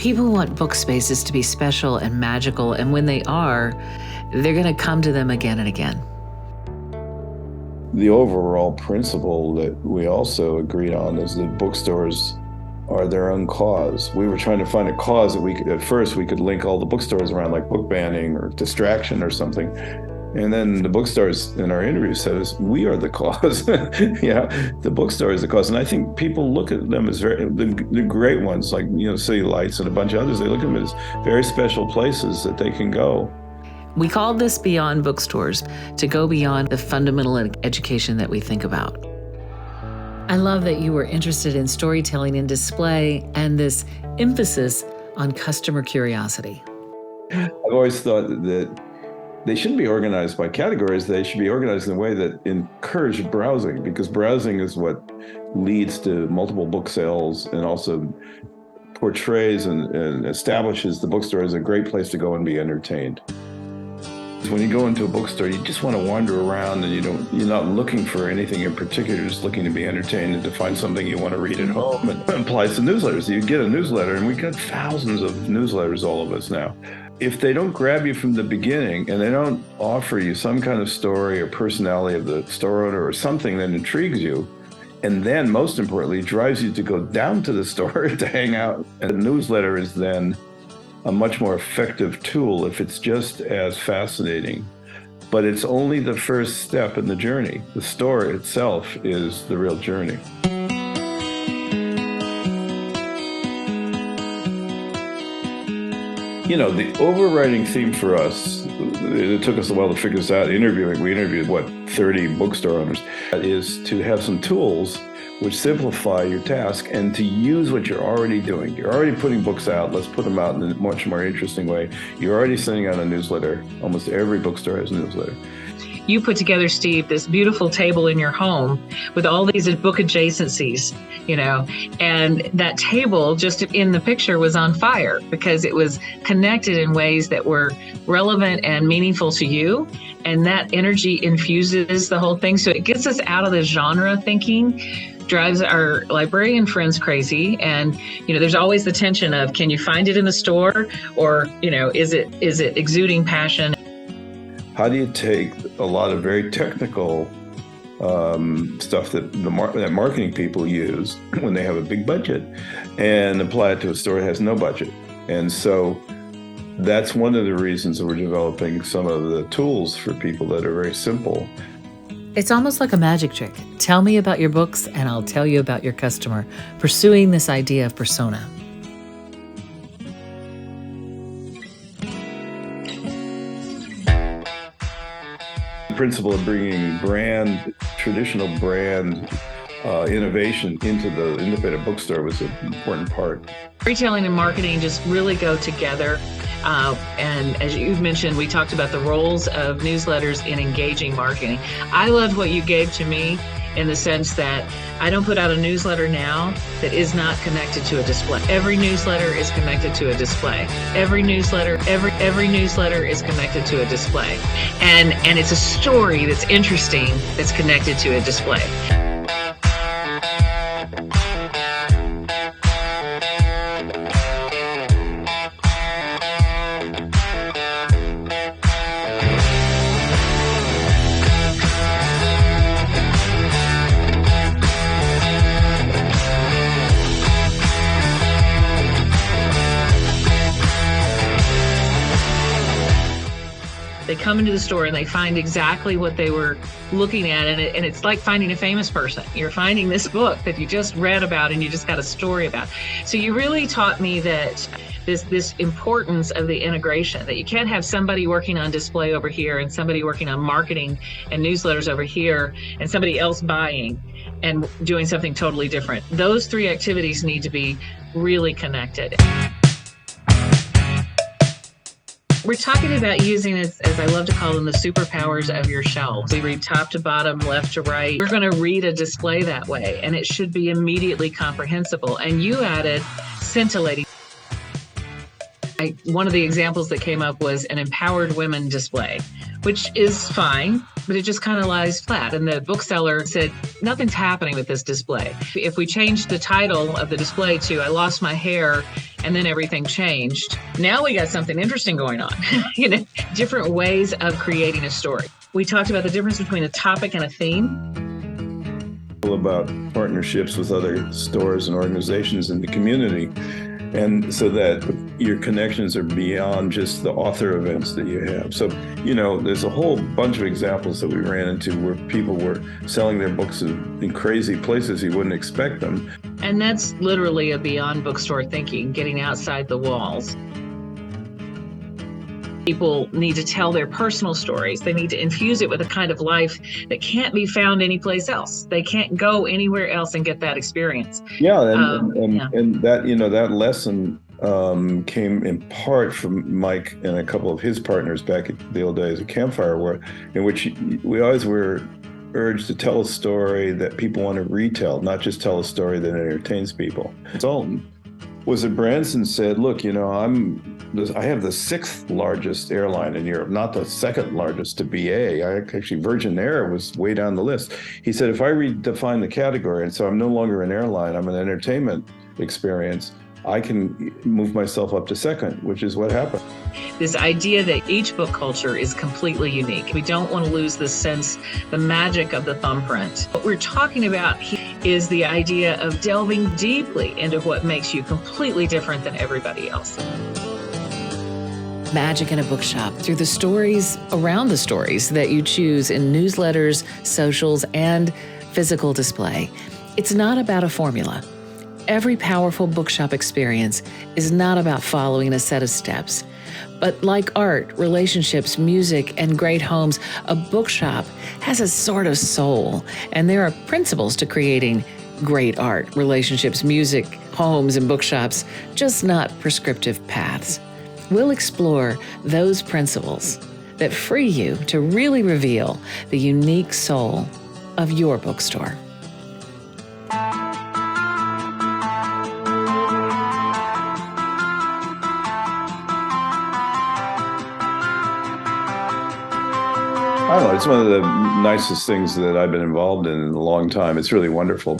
People want book spaces to be special and magical, and when they are, they're going to come to them again and again. The overall principle that we also agreed on is that bookstores are their own cause. We were trying to find a cause that at first we could link all the bookstores around, like book banning or distraction or something. And then the bookstores in our interview said, we are the cause. The bookstore is the cause. And I think people look at them as the great ones, like, City Lights and a bunch of others, they look at them as very special places that they can go. We called this Beyond Bookstores, to go beyond the fundamental education that we think about. I love that you were interested in storytelling and display and this emphasis on customer curiosity. I've always thought that they shouldn't be organized by categories. They should be organized in a way that encourage browsing, because browsing is what leads to multiple book sales and also portrays and establishes the bookstore as a great place to go and be entertained. When you go into a bookstore, you just want to wander around, and you're not looking for anything in particular, you're just looking to be entertained and to find something you want to read at home. And that applies to newsletters. You get a newsletter, and we got thousands of newsletters, all of us now. If they don't grab you from the beginning and they don't offer you some kind of story or personality of the store owner or something that intrigues you, and then most importantly, drives you to go down to the store to hang out, and the newsletter is then a much more effective tool if it's just as fascinating. But it's only the first step in the journey. The store itself is the real journey. The overriding theme for us, it took us a while to figure this out, we interviewed 30 bookstore owners, is to have some tools which simplify your task and to use what you're already doing. You're already putting books out. Let's put them out in a much more interesting way. You're already sending out a newsletter. Almost every bookstore has a newsletter. You put together, Steve, this beautiful table in your home with all these book adjacencies, and that table just in the picture was on fire because it was connected in ways that were relevant and meaningful to you. And that energy infuses the whole thing. So it gets us out of the genre thinking, drives our librarian friends crazy. And, there's always the tension of, can you find it in the store? Or, is it exuding passion? How do you take a lot of very technical stuff that that marketing people use when they have a big budget and apply it to a store that has no budget? And so that's one of the reasons that we're developing some of the tools for people that are very simple. It's almost like a magic trick. Tell me about your books and I'll tell you about your customer, pursuing this idea of persona. The principle of bringing traditional brand innovation into the independent bookstore was an important part. Retailing and marketing just really go together. And as you've mentioned, we talked about the roles of newsletters in engaging marketing. I loved what you gave to me in the sense that I don't put out a newsletter now that is not connected to a display. Every newsletter is connected to a display. Every newsletter is connected to a display. And it's a story that's interesting that's connected to a display. They come into the store and they find exactly what they were looking at, and it's like finding a famous person. You're finding this book that you just read about and you just got a story about. So you really taught me that this importance of the integration, that you can't have somebody working on display over here and somebody working on marketing and newsletters over here and somebody else buying and doing something totally different. Those three activities need to be really connected. We're talking about using, as I love to call them, the superpowers of your shelves. We read top to bottom, left to right. We're going to read a display that way, and it should be immediately comprehensible. And you added scintillating. One of the examples that came up was an empowered women display, which is fine, but it just kind of lies flat. And the bookseller said, nothing's happening with this display. If we change the title of the display to I lost my hair and then everything changed. Now we got something interesting going on, different ways of creating a story. We talked about the difference between a topic and a theme. About partnerships with other stores and organizations in the community, and so that your connections are beyond just the author events that you have. So, there's a whole bunch of examples that we ran into where people were selling their books in crazy places you wouldn't expect them. And that's literally a beyond bookstore thinking, getting outside the walls. People need to tell their personal stories. They need to infuse it with a kind of life that can't be found anyplace else. They can't go anywhere else and get that experience. Yeah, and that that lesson came in part from Mike and a couple of his partners back at the old days at Campfire, in which we always were urged to tell a story that people want to retell, not just tell a story that entertains people. Dalton was at Branson said, look, I have the 6th largest airline in Europe, not the 2nd largest to BA. Actually, Virgin Air was way down the list. He said, if I redefine the category, and so I'm no longer an airline, I'm an entertainment experience, I can move myself up to 2nd, which is what happened. This idea that each book culture is completely unique. We don't want to lose the sense, the magic of the thumbprint. What we're talking about here is the idea of delving deeply into what makes you completely different than everybody else. Magic in a bookshop through the stories around the stories that you choose in newsletters, socials, and physical display. It's not about a formula. Every powerful bookshop experience is not about following a set of steps. But like art, relationships, music, and great homes, a bookshop has a sort of soul, and there are principles to creating great art, relationships, music, homes, and bookshops, just not prescriptive paths. We'll explore those principles that free you to really reveal the unique soul of your bookstore. I don't know, it's one of the nicest things that I've been involved in a long time. It's really wonderful.